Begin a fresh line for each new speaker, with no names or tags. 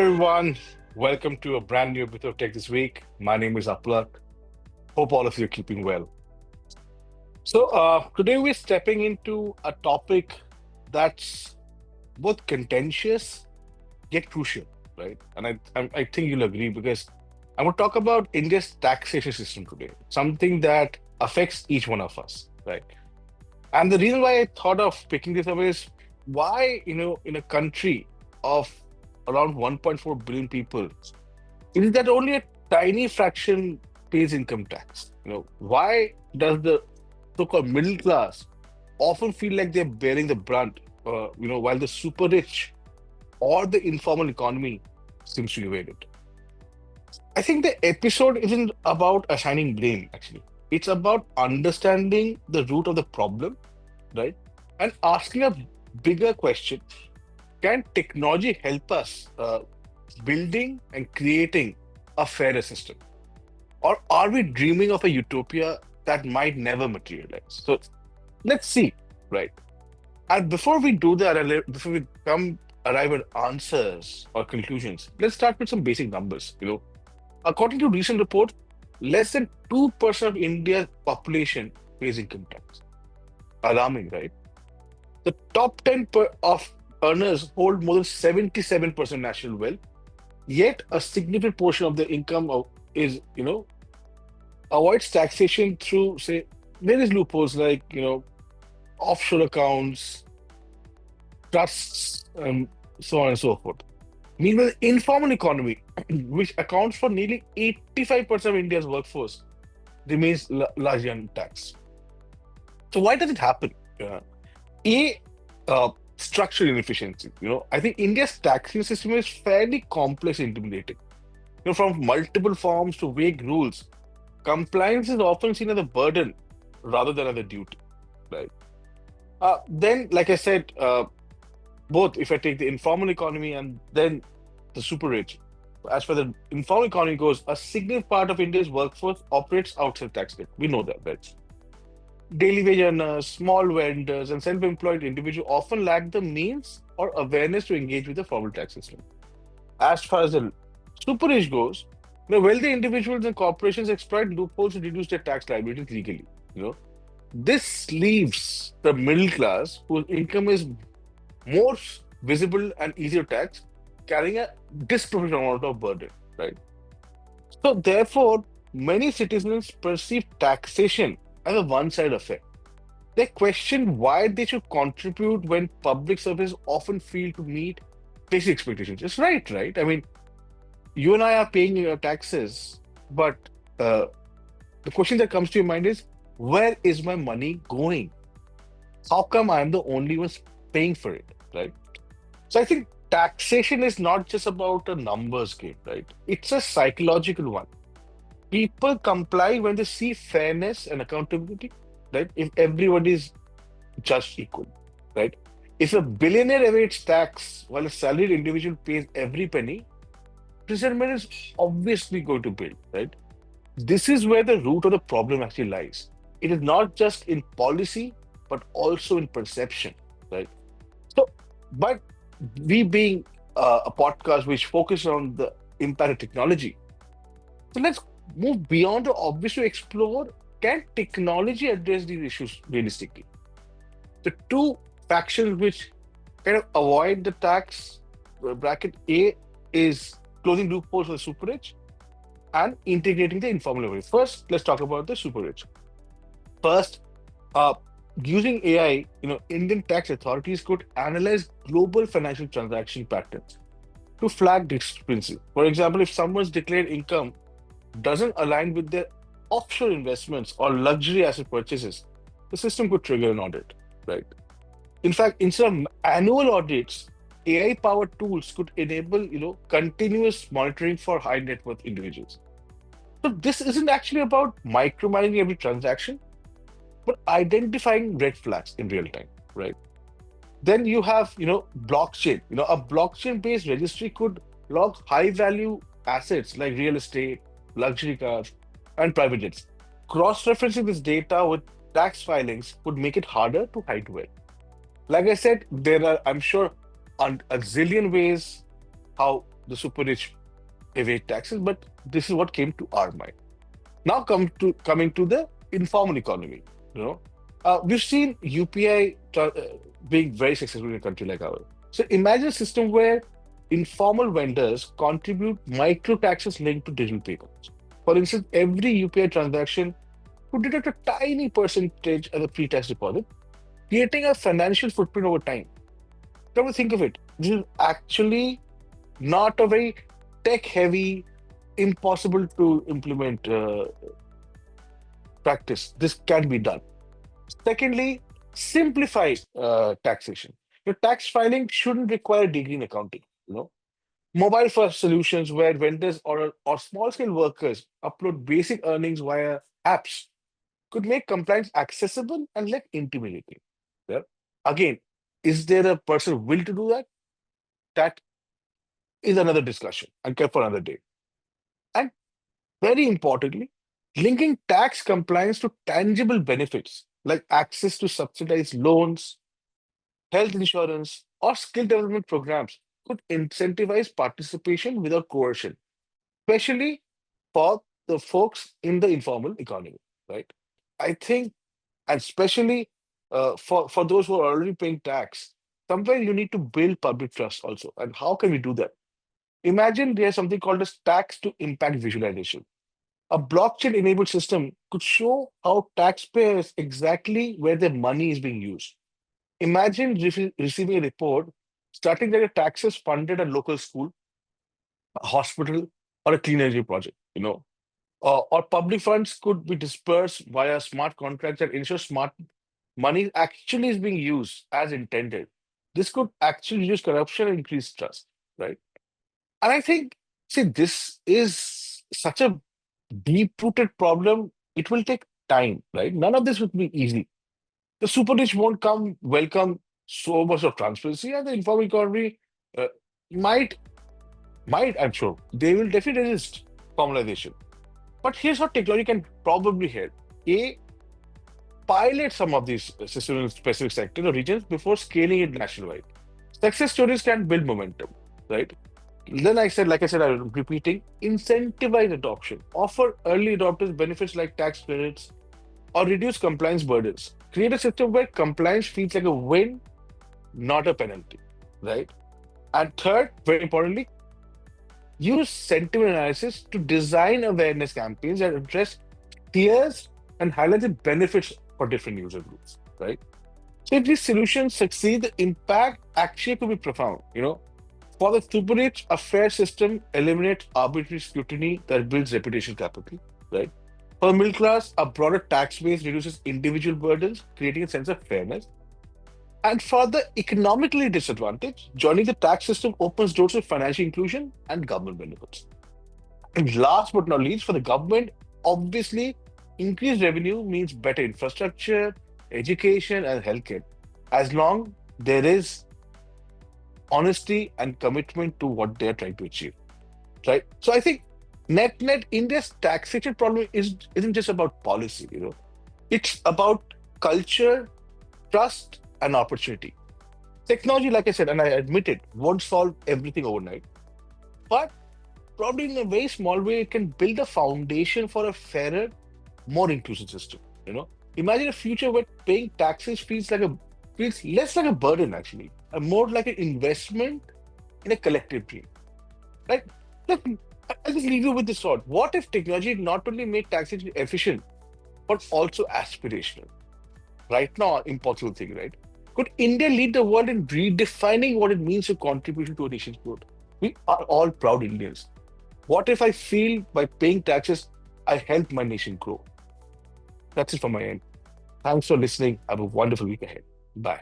everyone. Welcome to a brand new episode of Tech This Week. My name is Aplak. Hope all of you are keeping well. Today we're stepping into a topic that's both contentious yet crucial, right? And I think you'll agree because I'm going to talk about India's taxation system today, something that affects each one of us, right? And the reason why I thought of picking this up is why, in a country of around 1.4 billion people, is that only a tiny fraction pays income tax? Why does the so-called middle class often feel like they're bearing the brunt, while the super rich or the informal economy seems to evade it? I think the episode isn't about assigning blame, actually. It's about understanding the root of the problem, right? And asking a bigger question: can technology help us building and creating a fairer system? Or are we dreaming of a utopia that might never materialize? So let's see, right? And before we do that, and before we arrive at answers or conclusions, let's start with some basic numbers. According to recent report, less than 2% of India's population pays income tax. Alarming, right? The top 10 of earners hold more than 77% national wealth, yet a significant portion of their income is, avoids taxation through, say, various loopholes like, offshore accounts, trusts, so on and so forth. Meanwhile, the informal economy, which accounts for nearly 85% of India's workforce, remains largely untaxed. So why does it happen? A structural inefficiency. I think India's taxing system is fairly complex and intimidating. From multiple forms to vague rules, compliance is often seen as a burden rather than as a duty, right? Then, like I said, both if I take the informal economy and then the super rich, as far as the informal economy goes, a significant part of India's workforce operates outside tax grid. We know that, right? Daily wage earners, small vendors, and self-employed individuals often lack the means or awareness to engage with the formal tax system. As far as the super rich goes, wealthy individuals and corporations exploit loopholes to reduce their tax liabilities legally. This leaves the middle class, whose income is more visible and easier to tax, carrying a disproportionate amount of burden, right? So therefore, many citizens perceive taxation as a one-sided affair. They question why they should contribute when public services often fail to meet basic expectations. It's right? I mean, you and I are paying your taxes, but the question that comes to your mind is, where is my money going? How come I'm the only one paying for it, right? So I think taxation is not just about a numbers game, right? It's a psychological one. People comply when they see fairness and accountability, right? If everyone is just equal, right? If a billionaire evades tax while a salaried individual pays every penny, resentment is obviously going to build, right? This is where the root of the problem actually lies. It is not just in policy, but also in perception, right? So, but we being a podcast which focuses on the impact of technology, so let's move beyond the obvious to explore, can technology address these issues realistically? The two factions which kind of avoid the tax bracket, A is closing loopholes for the super rich and integrating the informal level. First, let's talk about the super rich. First, using AI, Indian tax authorities could analyze global financial transaction patterns to flag discrepancy. For example, if someone's declared income doesn't align with their offshore investments or luxury asset purchases, the system could trigger an audit, right? In fact, instead of annual audits, AI-powered tools could enable, continuous monitoring for high net worth individuals. So this isn't actually about micromanaging every transaction, but identifying red flags in real time, right? Then you have, blockchain. A blockchain-based registry could log high-value assets like real estate, luxury cars, and private jets. Cross-referencing this data with tax filings would make it harder to hide wealth. Like I said, there are, I'm sure, a zillion ways how the super rich evade taxes, but this is what came to our mind. Now coming to the informal economy. You know, we've seen UPI being very successful in a country like ours. So imagine a system where informal vendors contribute micro taxes linked to digital payments. For instance, every UPI transaction could deduct a tiny percentage as a pre-tax deposit, creating a financial footprint over time. Come to think of it, this is actually not a very tech-heavy, impossible to implement practice. This can be done. Secondly, simplify taxation. Your tax filing shouldn't require a degree in accounting. You know, mobile first solutions where vendors or small scale workers upload basic earnings via apps could make compliance accessible and less intimidating. Yeah. Again, is there a person will to do that? That is another discussion and kept for another day. And very importantly, linking tax compliance to tangible benefits like access to subsidized loans, health insurance, or skill development programs could incentivize participation without coercion, especially for the folks in the informal economy, right? I think, and especially for those who are already paying tax, somewhere you need to build public trust also. And how can we do that? Imagine there's something called as tax to impact visualization. A blockchain enabled system could show how taxpayers exactly where their money is being used. Imagine receiving a report starting that your taxes funded a local school, a hospital, or a clean energy project, or public funds could be dispersed via smart contracts that ensure smart money actually is being used as intended. This could actually reduce corruption and increase trust, right? And I think, see, this is such a deep-rooted problem. It will take time, right? None of this would be easy. The super rich won't come welcome so much of transparency, and the informal economy uh, might, I'm sure, they will definitely resist formalization. But here's how technology can probably help. A, pilot some of these systems in specific sectors or regions before scaling it nationwide. Success stories can build momentum, right? Then like I said, I'm repeating, incentivize adoption, offer early adopters benefits like tax credits or reduce compliance burdens. Create a system where compliance feels like a win, not a penalty, right? And third, very importantly, use sentiment analysis to design awareness campaigns that address tiers and highlight the benefits for different user groups, right? So if these solutions succeed, the impact actually could be profound. For the super rich, a fair system eliminates arbitrary scrutiny that builds reputation capital, right? For the middle class, a broader tax base reduces individual burdens, creating a sense of fairness. And for the economically disadvantaged, joining the tax system opens doors to financial inclusion and government benefits. And last but not least, for the government, obviously, increased revenue means better infrastructure, education, and healthcare, as long there is honesty and commitment to what they're trying to achieve, right? So I think net India's taxation problem isn't just about policy, it's about culture, trust, and opportunity. Technology, like I said, and I admit it, won't solve everything overnight, but probably in a very small way, it can build a foundation for a fairer, more inclusive system. Imagine a future where paying taxes feels less like a burden actually, and more like an investment in a collective dream. Right? Look, I'll just leave you with this thought. What if technology not only made taxation efficient, but also aspirational? Right now, impossible thing, right? Could India lead the world in redefining what it means to contribute to a nation's growth? We are all proud Indians. What if I feel by paying taxes, I help my nation grow? That's it from my end. Thanks for listening. Have a wonderful week ahead. Bye.